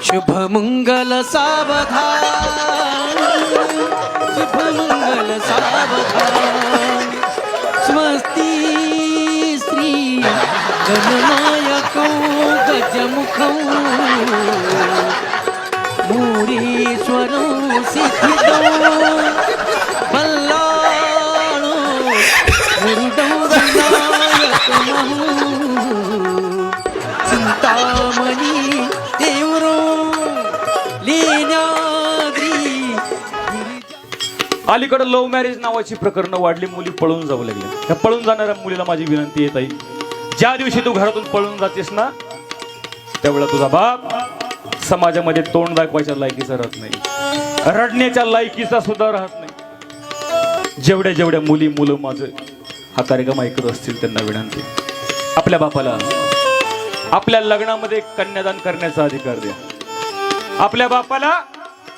शुभमंगल सावधान, शुभमंगल सावधान, स्वस्ति श्री गणनायकौ गजमुखौ मूरीश्वरौ सिद्धिदौ बल्लाळो मुरुडौ गणनायकमहु चिंतामणी देवरो लेण्याद्री. अलीकडे लव्ह मॅरेज नावाची प्रकरणं वाढली, मुली पळून जाऊ लागल्या. त्या पळून जाणाऱ्या मुलीला माझी विनंती येत आहे, ज्या दिवशी तू घरातून पळून जातेस ना त्यावेळेला तुझा बाप समाजामध्ये तोंड दाखवायच्या लायकीचा राहत नाही, रडण्याच्या लायकीचा सुद्धा राहत नाही. जेवढ्या जेवढ्या मुली मुलं माझं हा कार्यक्रम ऐकत असतील त्यांना विनंती, आपल्या बापाला आपल्या लग्नामध्ये कन्यादान करण्याचा अधिकार द्या. आपल्या बापाला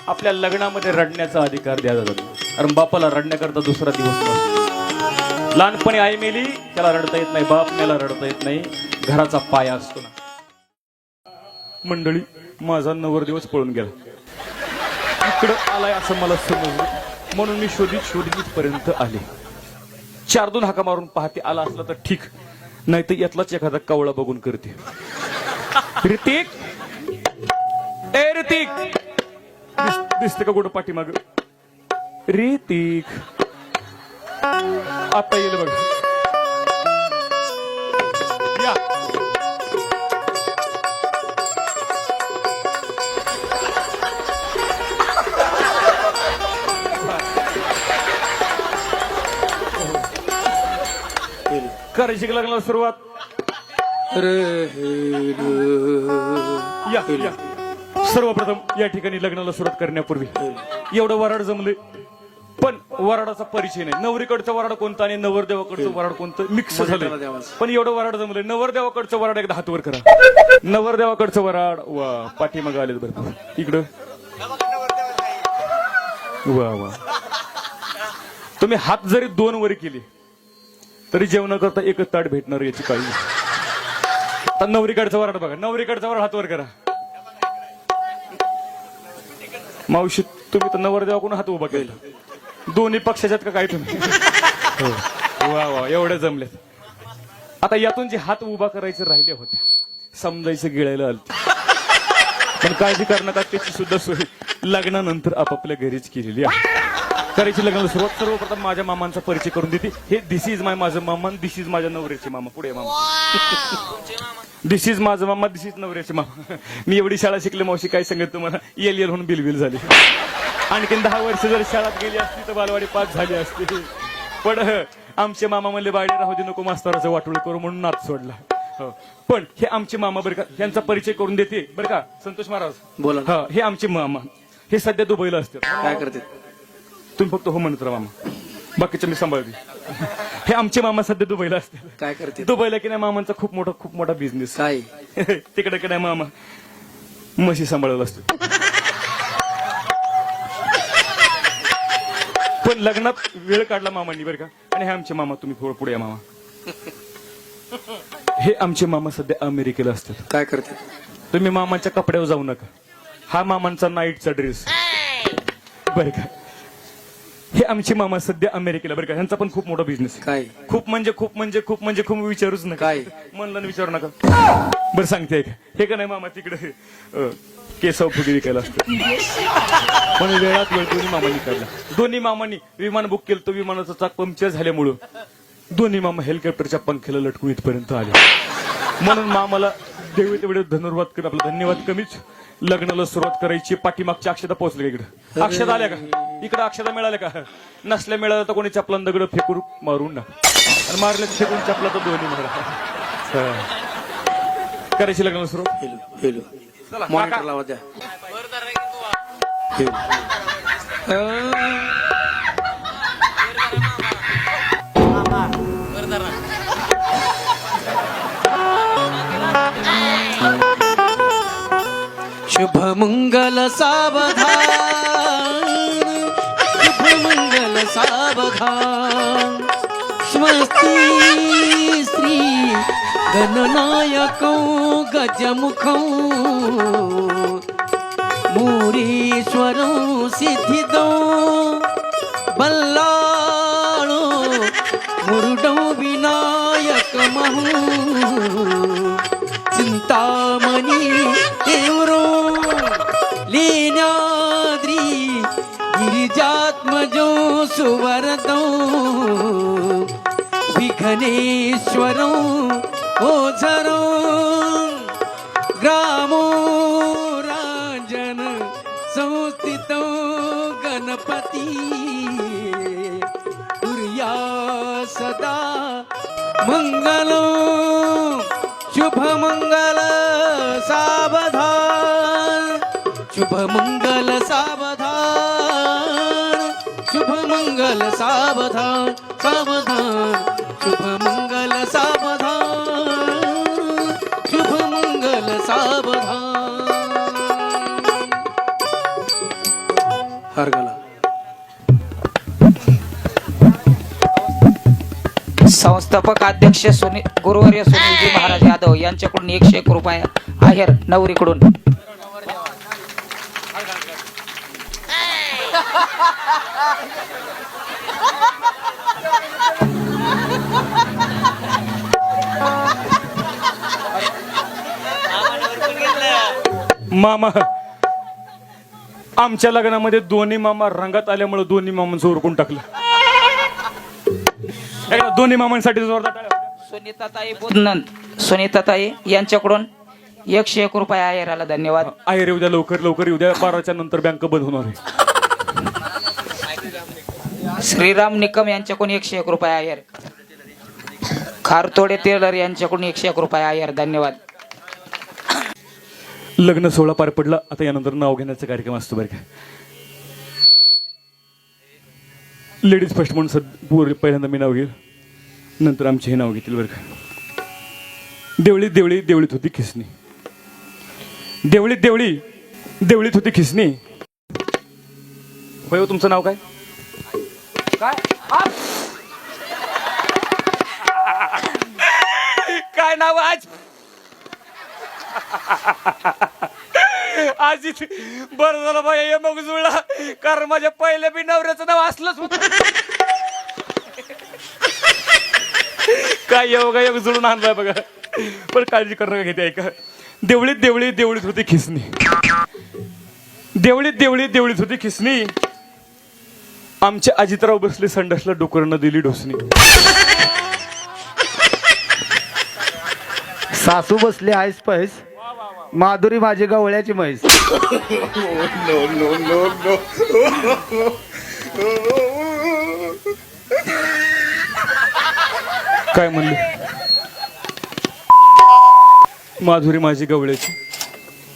आपल्या लग्नामध्ये रडण्याचा अधिकार द्या जातो. कारण बापाला रडण्याकरता दुसरा दिवस नसतो. लहानपणी आई मेली त्याला रडता येत नाही, बाप मेला रडता येत नाही, घराचा पाया असतो ना. मंडळी, माझा नवरदेवच पळून गेला, इकडं आलाय असं मला समजलं, म्हणून मी शोधित शोधित इथपर्यंत आले. 4-2 हाका मारून पाहते, आला असला तर ठीक, नाही तर यातलाच एखादा कवळा बघून करते. ऋतिक, ए ऋतिक, दिसते का कुठं पाठीमाग? ऋतिक आता येईल बघ. या करायची लग्नाला सुरुवात. या या सर्वप्रथम या ठिकाणी लग्नाला सुरुवात करण्यापूर्वी एवढं वराड जमले, पण वराडाचा परिचय नाही. नवरीकडचं वराड कोणतं आणि नवरदेवाकडचं वराड कोणतं मिक्स झालं, पण एवढं वराड जमले. नवरदेवाकडचं वराड एकदा हातवर करा. नवरदेवाकडचं वराड वा पाठीमागं आले बरं, इकडं वा वा. तुम्ही हात जरी 2 वर केले तरी जेवणाकरता एकच ताट भेटणार याची काळजी. आता नवरीकडचं वराड बघा, नवरीकडचं वराड हातवर करा. मावशी, तुम्ही तर नवरदेवाकडून हात उभा केला, दोन्ही पक्षाच्यात का काय तुम्ही? वा वा, एवढे जमलेत. आता यातून जे हात उभा करायचे राहिले होत्या समजायचं गिळायला आलं, पण काळजी करू नका, त्याची सुद्धा सोय लग्नानंतर आपापल्या घरीच केलेली आहे. करायची लग्नाला सुरुवात. सर्वप्रथम माझ्या मामांचा परिचय करून देते. हे दिस इज माझं मामा, दिस इज माझ्या नवऱ्याचे मामा. पुढे मामा, दिस इज माझं मामा, दिस इज नवऱ्याचे मामा. मी एवढी शाळा शिकले मावशी, काय सांगत तुम्हाला, येल म्हणून बिलबिल झाली. आणखीन 10 वर्ष जर शाळेत गेली असती तर बालवाडी पास झाली असती. पण आमचे मामा म्हणले, बाडी राहू दे, नको मास्तराचं वाटोळ करू, म्हणून नाच सोडला. पण हे आमचे मामा बरं का, यांचा परिचय करून देते बरं का. संतोष महाराज बोला. हे आमचे मामा, हे सध्या दुबईला असतात. काय करते तुम्ही? फक्त हो म्हणत राहा मामा, बाकीच्या मी सांभाळते. हे आमचे मामा सध्या दुबईला असते. काय करते दुबईला? की नाही, मामांचा खूप मोठा बिझनेस. काय तिकडे की नाही, मामा म्हशी सांभाळायला असतो. पण लग्नात वेळ काढला मामांनी बरं का. आणि हे आमचे मामा, तुम्ही पुढे या मामा. हे आमचे मामा सध्या अमेरिकेला असतात. काय करते? तुम्ही मामांच्या कपड्यावर जाऊ नका, हा मामांचा नाईटचा ड्रेस बरं का. हे आमचे मामा सध्या अमेरिकेला बरं का. ह्यांचा पण खूप मोठा बिझनेस. काय? खूप म्हणजे खूप विचारूच नका. काय म्हणलं ना, विचारू नका. बरं सांगते का, हे का नाही मामा तिकडे केसाव फुगे विकायला असतो. पण वेळात वेळ दोन्ही मामांनी काढला. दोन्ही मामांनी विमान बुक केलं, तो विमानाचं चाक पंक्चर झाल्यामुळं दोन्ही मामा हेलिकॉप्टरच्या पंख्याला लटकून इथपर्यंत आले. म्हणून मामाला देवी तेवढे धन्यवाद कर, आपला धन्यवाद कमीच. लग्नाला सुरुवात करायची. पाठीमागच्या अक्षता पोहोचल्या, इकडे अक्षता आल्या का? इकडे अक्षता मिळाल्या का? नसल्या मिळाल्या तर कोणी चपला दगड फेकून मारून ना, आणि मारले फेकून चपला तर दोन्ही मारा. करायची लग्नाला सुरुवात. मॉनिटर लावा द्या. शुभमंगल सावधान, शुभमंगल सावधान, स्वस्ति श्री गणनायकौ गजमुखौ वरं सिद्धिदो बल्लाळो मुरुडो विनायक महू चिंतामणी देवरो लीन्याद्री गिरिजात्मजो सुवरदो विघ्नेश्वरो ओझरो ग्रामो राजन संस्थितो गणपती तुर्या सदा मंगलो शुभ मंगल सावधान शुभ मंगल सावधान शुभ मंगल सावधान सावधान शुभ मंगल सावधान शुभ मंगल सावधान हरगला संस्थापक अध्यक्ष गुरुवर्य सुनीलजी महाराज यादव यांच्याकडून 101 रुपये आहेर नवरीकडून. मामा आमच्या लग्नामध्ये दोन्ही मामा रंगात आल्यामुळे दोन्ही मामांचं उरकून टाकलं. एकदा दोन्ही मामांसाठी जोरदार टाळ्या. सुनीताताई बुधनंद सुनीताताई यांच्याकडून 101 रुपये आहेराला धन्यवाद. आहे रे, उद्या लवकर लवकर उद्या 12च्या नंतर बँक बंद होणार आहे. श्रीराम निकम यांच्याकडून 101 रुपये आहेर. खारतोडे टेलर यांच्याकडून 101 रुपये आहेर धन्यवाद. लग्न सोहळा पार पडला. आता यानंतर नाव घेण्याचा कार्यक्रम असतो बरं का. लेडीज फर्स्ट म्हणून पहिल्यांदा मी नाव घेईल, नंतर आमचे हे नाव घेतील बरं का. देवळीत देवळी देवळीत होती खिसणी, देवळीत देवळी देवळीत होती खिसणी. होय हो, तुमचं नाव काय? काय नाव आज? आज बरं झालं बाई हे मग जुळला, कारण माझ्या पहिल्या बी नवऱ्याचं नाव असलंच होत. काय योगा योग जुळून आणलाय बघा. पण काळजी करणं घेते ऐका. देवळीत देवळी देवळीत होती खिसणी, देवळीत देवळी देवळीत होती खिसणी. आमचे अजितराव बसले संडासला, डोकरनं दिली ढोसणी. सासू बसली आईस पैस, माधुरी माझी गवळ्याची म्हैस. काय म्हणले? माधुरी माझी गवळ्याची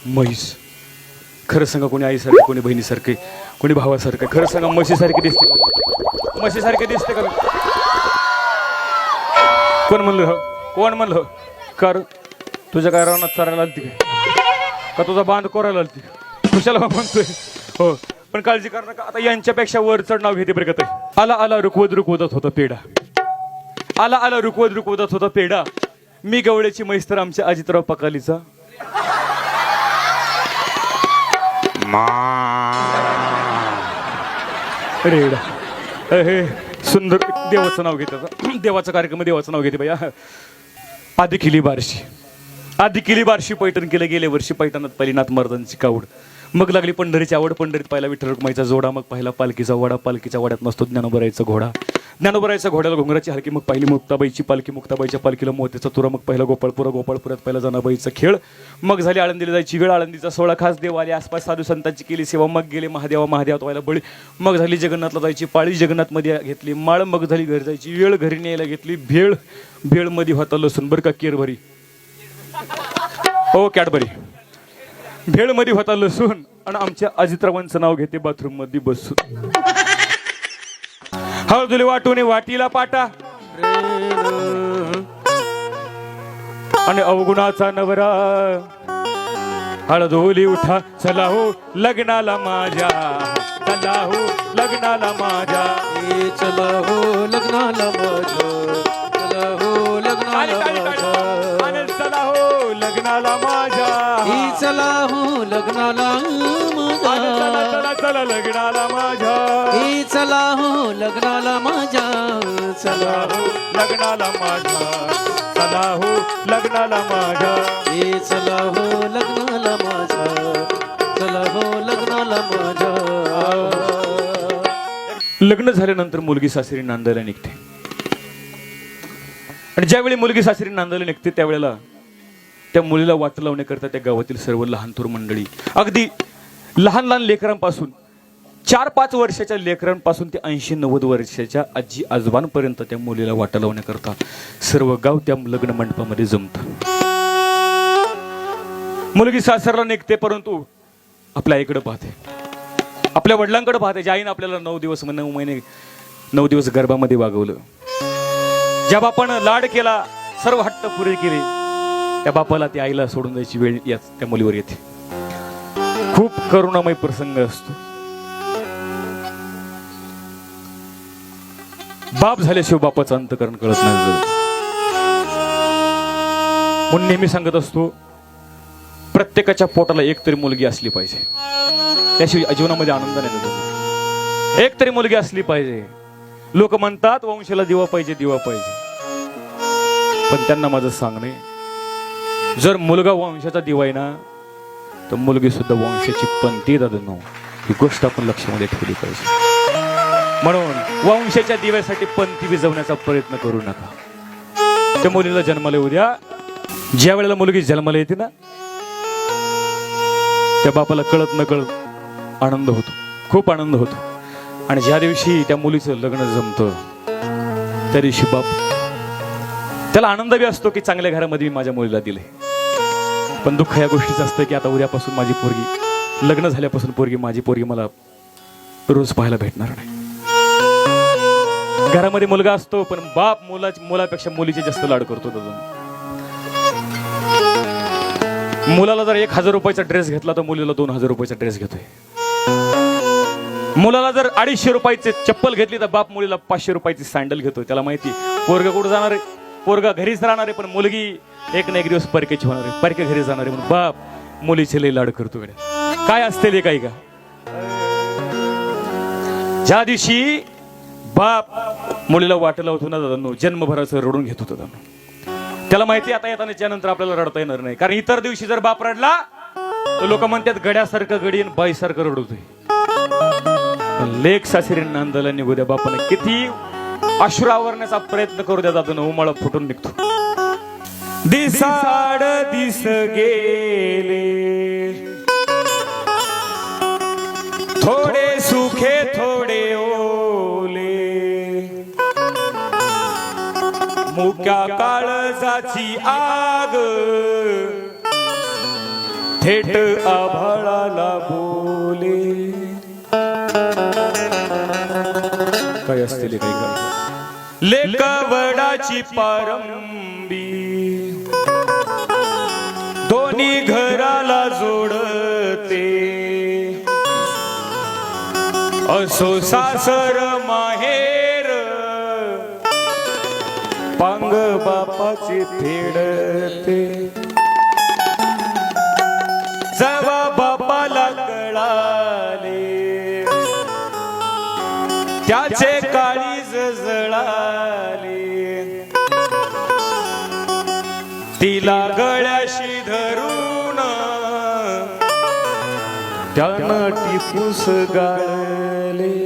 म्हैस. खरं सांगा, कोणी आईसारखे, कोणी बहिणीसारखे, कोणी भावासारखे. खरं सांगा, म्हशीसारखे दिसते का? म्हशीसारखे दिसते का? कोण म्हणलं हो? कोण म्हणलं? कर तुझ्या काय रानात चारायला आलती का तुझा बांध कोरायला आलती? कुशाला म्हणतोय हो. पण काळजी कर नका. आता यांच्यापेक्षा वर चढ नाव घेते बरं का. आला आला रुकवत रुकवत होता पेढा, आला आला रुकवत रुकवत होता पेढा. मी गवळ्याची म्हैस तर आमच्या अजितराव पकालीचा रेडा. हे सुंदर देवाचं नाव घेत, देवाचा कार्यक्रम देवाचं नाव घेते बाई. आधी केली बारशी, आधी केली बारशी पैठण केलं गेल्या वर्षी. पैठणात पहिली नाथ महाराजांची कावड, मग लागली पंढरीची आवड. पंढरीत पाहिला विठ्ठल रुक्माईचा जोडा, मग पाहिला पालखीचा वडा. पालखीच्या वड्यात नसतो ज्ञानोबरायचा घोडा, ज्ञानोबरायच्या घोड्याला घोंगराची हलकी. मग पहिली मुक्ताबाईची पालखी, मुक्ताबाईच्या पालखीला मोत्याचा तुरा. मग पहिला गोपाळपुरा, गोपाळपुरात पहिला जनाबाईचा खेळ. मग झाली आळंदीला जायची वेळ, आळंदीचा सोहळा. खास देव आले, आसपास साधू संतांची केली सेवा. मग गेले महादेवा, महादेवात व्हायला बळी. मग झाली जगन्नाथला जायची पाळी, जगन्नाथ मध्ये घेतली माळ. मग झाली घरी जायची वेळ, घरी न्यायला घेतली भेळ. भेळ मध्ये होता लसूण बरं का, केरभरी हो कॅडबरी. भेळ मध्ये होता लसूण. आणि आमच्या अजितरावांचं नाव घेते बाथरूम मध्ये बसून. हळदुली वाटून वाटीला पाटा, आणि अवगुणाचा नवरा. हळदोली उठा चला हो लग्नाला माझ्या, चला हो लग्नाला माझ्या. चला हो लग्नाला माझ्या, चला हो लग्नाला माझ्या, चला हो लग्नाला माझ्या. चला हो लग्नाला माझ्या चला चला चला लग्नाला माझ्या हे चला हो लग्नाला माझ्या चला हो लग्नाला माझ्या चला हो लग्नाला माझ्या हे चला हो लग्नाला माझ्या चला हो लग्नाला माझ्या लग्न झाल्यानंतर मुलगी सासरी नांदायला निघते आणि ज्यावेळी मुलगी सासरी नांदायला निघते त्यावेळेला त्या मुलीला वाट लावण्याकरता त्या गावातील सर्व लहान थोर मंडळी अगदी लहान लहान लेकरांपासून 4-5 वर्षाच्या लेकरांपासून ते 80-90 वर्षाच्या आजी आजोबांपर्यंत त्या मुलीला वाट लावण्याकरता सर्व गाव त्या लग्न मंडपामध्ये जमतं. मुलगी सासरला निघते परंतु आपल्या आईकडे पाहते, आपल्या वडिलांकडे पाहते. ज्या आईनं आपल्याला 9 दिवस 9 महिने 9 दिवस गर्भामध्ये वागवलं, ज्या बापानं लाड केला, सर्व हट्ट पुरे केले, त्या बापाला त्या आईला सोडून द्यायची वेळ याच त्या मुलीवर येते. खूप करुणामय प्रसंग असतो. बाप झाल्याशिवाय बापाचं अंतकरण कळत नाही. म्हणून नेहमी सांगत असतो प्रत्येकाच्या पोटाला एक तरी मुलगी असली पाहिजे, त्याशिवाय जीवनामध्ये आनंद नाही. एक तरी मुलगी असली पाहिजे. लोक म्हणतात वंशाला दिवा पाहिजे दिवा पाहिजे, पण त्यांना माझं सांगणे, जर मुलगा वंशाचा दिवा आहे ना तर मुलगी सुद्धा वंशाची पंथी दादनो, ही गोष्ट आपण लक्षामध्ये ठेवली पाहिजे. म्हणून वंशाच्या दिव्यासाठी पंथी विझवण्याचा प्रयत्न करू नका. त्या मुलीला जन्माला येऊ द्या. ज्या वेळेला मुलगी जन्माला येते ना त्या बापाला कळत न कळत आनंद होतो, खूप आनंद होतो. आणि ज्या दिवशी त्या मुलीचं लग्न जमतं त्या दिवशी बाप त्याला आनंद बी असतो की चांगल्या घरामध्ये मी माझ्या मुलीला दिले, पण दुःख या गोष्टीचं असतं की आता उद्यापासून माझी पोरगी, लग्न झाल्यापासून माझी पोरगी मला रोज पाहायला भेटणार नाही. घरामध्ये मुलगा असतो पण बाप मुलापेक्षा मुलीचे जास्त लाड करतो. मुलाला जर 1000 रुपयाचा ड्रेस घेतला तर मुलीला 2000 रुपयाचा ड्रेस घेतोय. मुलाला जर 250 रुपयाची चप्पल घेतली तर बाप मुलीला 500 रुपयाची सँडल घेतोय. त्याला माहिती पोरगा कुठं जाणार आहे, पोरगा घरीच राहणार आहे, पण मुलगी एक ना एक दिवस परकेची होणार आहे, परके घरी जाणार आहे, म्हणून बाप मुलीचे लई लाड करतो. काय असते ते काही का. ज्या दिवशी बाप मुलीला वाट लावतो ना दादांनो, जन्मभराचं रडून घेत होतं दादा. त्याला माहिती आता येताना त्यानंतर आपल्याला रडता येणार नाही, कारण इतर दिवशी जर बाप रडला तर लोक म्हणतात गड्यासारखं गडी आणि बाईसारखं रडतोय. लेक सासरी नांदायला निघू द्या, बापाने किती अश्रू आवरण्याचा प्रयत्न करू द्या दादा, उमाळा फुटून निघतो. दिसाड दिस गेले थोडे सुखे थोडे ओले, मुक्या काळजाची आग थेट आभाळाला बोले. काय असतील काही काय लेकवडाची पारंबी दोन्ही घराला जोडते, असो सासर माहेर पांग बापाची फेडते. जवा बापाला कळाले त्याचे काळीज जळाले, तिला गळ्याशी धरून त्यानं टिपूस गाळले.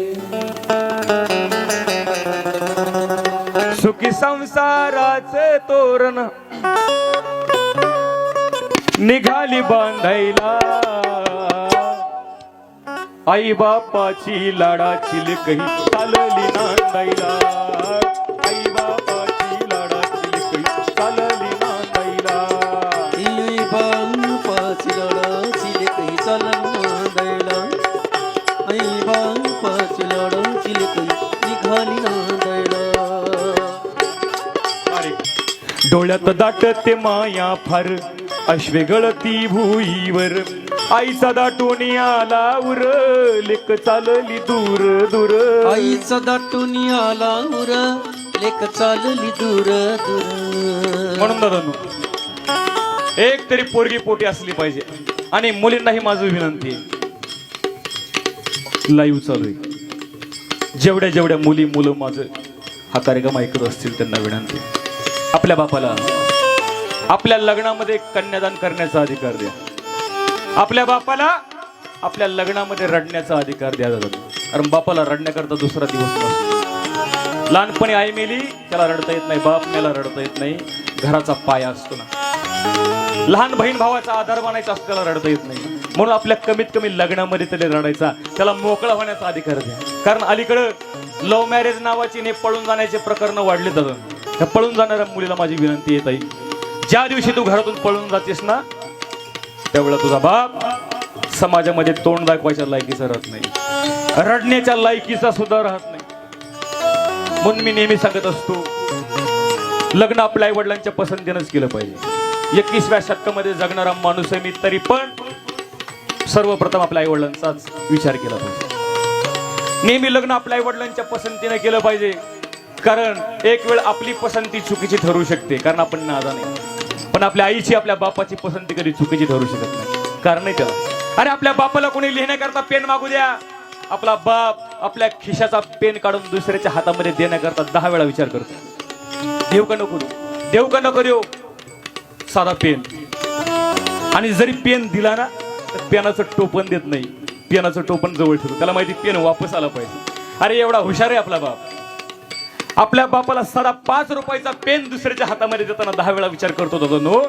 सुखी संसाराचे तोरण निघाली बांधायला, आई बापाची लाडाची लेकही चालली नांदायला, आई बापाची लाडाची लेकही चालली नांदायला, आई बापाची लाडाची लेकही चालली नांदायला, आई बापाची लाडाची लेकही निघाली नांदायला. डोळ्यात दाटते माया फार अश्वे गळती भुईवर, आईचा दाटून आला उर लेक चालली दूर दूर, आईचा दाटून आला उर लेक चालली दूर दूर. म्हणून दादांनो एक तरी पोरगी पोटी असली पाहिजे. आणि मुलींनाही माझी विनंती आहे, लाईव्ह चालू आहे, जेवढ्या जेवढ्या मुली मुलं माझं हा कार्यक्रम ऐकत असतील त्यांना विनंती आहे, आपल्या बापाला आपल्या लग्नामध्ये कन्यादान करण्याचा अधिकार द्या. आपल्या बापाला आपल्या लग्नामध्ये रडण्याचा अधिकार द्या जातो. कारण बापाला रडण्याकरता दुसरा दिवस नसतो. लहानपणी आई मेली त्याला रडता येत नाही, बाप मेला रडता येत नाही, घराचा पाया असतो ना. लहान बहीण भावाचा आधार मानायचा असतो त्याला रडता येत नाही. म्हणून आपल्या कमीत कमी लग्नामध्ये त्याला रडायचा, त्याला मोकळा होण्याचा अधिकार द्या. कारण अलीकडं लव्ह मॅरेज नावाची ने पळून जाण्याचे प्रकरण वाढले जातात. त्या पळून जाणाऱ्या मुलीला माझी विनंती येत आहे, ज्या दिवशी तू घरातून पळून जातेस ना त्यावेळेला तुझा बाप समाजामध्ये तोंड दाखवायच्या लायकीचा राहत नाही, रडण्याच्या लायकीचा सुद्धा राहत नाही. म्हणून मी नेहमी सांगत असतो, लग्न आपल्या आई वडिलांच्या पसंतीनंच केलं पाहिजे. 21व्या शतकामध्ये जगणारा माणूस आहे मी, तरी पण सर्वप्रथम आपल्या आई वडिलांचाच विचार केला पाहिजे. नेहमी लग्न आपल्या आई वडिलांच्या पसंतीने केलं पाहिजे. कारण एक वेळ आपली पसंती चुकीची ठरू शकते, कारण आपण नादान आहे. पण आपल्या आईची आपल्या बापाची पसंती कधी चुकीची ठरू शकत नाही, कारण नाही त्याला. अरे आपल्या बापाला कोणी लिहिण्याकरता पेन मागू द्या, आपला बाप आपल्या खिशाचा पेन काढून दुसऱ्याच्या हातामध्ये देण्याकरता 10 वेळा विचार करतो, देव का नको देऊ, देव का नको देऊ साधा पेन. आणि जरी पेन दिला ना तर पेनाचं टोपण देत नाही, पेनाचं टोपण जवळ ठेवतो, त्याला माहिती पेन वापस आला पाहिजे. अरे एवढा हुशार आहे आपला बाप. आपल्या बापाला साधा 5 रुपयाचा पेन दुसऱ्याच्या हातामध्ये देताना 10 वेळा विचार करतो दादा नो.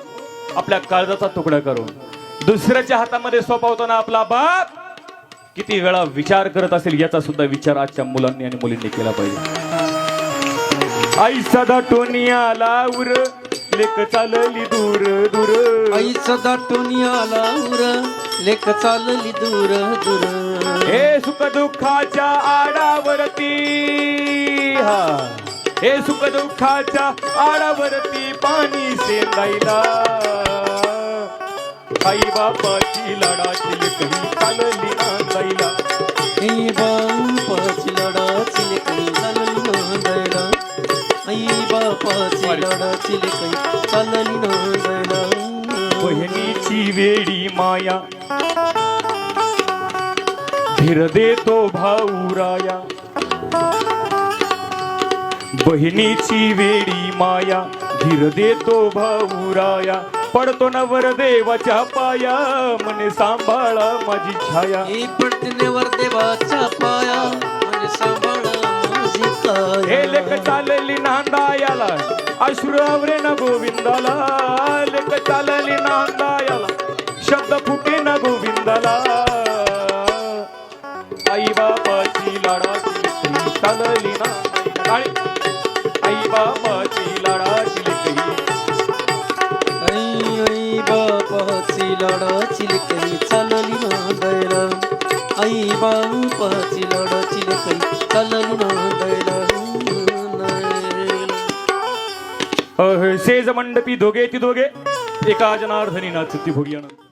आपल्या काळजाचा तुकडा करून दुसऱ्याच्या हातामध्ये सोपवताना आपला बाप किती वेळा विचार करत असेल याचा सुद्धा विचार आजच्या मुलांनी आणि मुलींनी केला पाहिजे. आई सदा टोनियाला उर लेक चालली दूर दूर, आई सदा टोनियाला उर लेक चालली दूर दूर. हे सुख दुःखाच्या आडावरती, हा हे सुख दुःखाच्या आडावरती पाणी सेंदायला, आई बापाची लाडाची लेकरी चालली नांदायला. आई बापाची लाडाची लेकरी चालली नांदायला, आई बापाची लाडाची लेकरी चालली नांदायला. बहिणीची वेडी माया धीर देतो भाऊराया, बहिणीची वेडी माया धीर देतो भाऊराया. पडतो नवर देवाच्या पाया मने सांभाळा माझी छाया. पडतेवर देवाच्या पाया म्हणजे सांभाळा माझी काया. हे लेक चालली नांदायाला अश्रू आवरे ना गोविंदाला, लेक चालली नांदायाला शब्द फुटे ना गोविंदाला. आई बापाची लाडाची लेकरी चालली नांदायला, आई बापाची लाडाची लेकरी, आई बापाची लाडाची लेकरी चालली नांदायला, आई बापाची लाडाची लेकरी चालली नांदायला. सेज मंडपी दोघे ती दोघे एका जनार्दनी नाचती भोगी आनंद.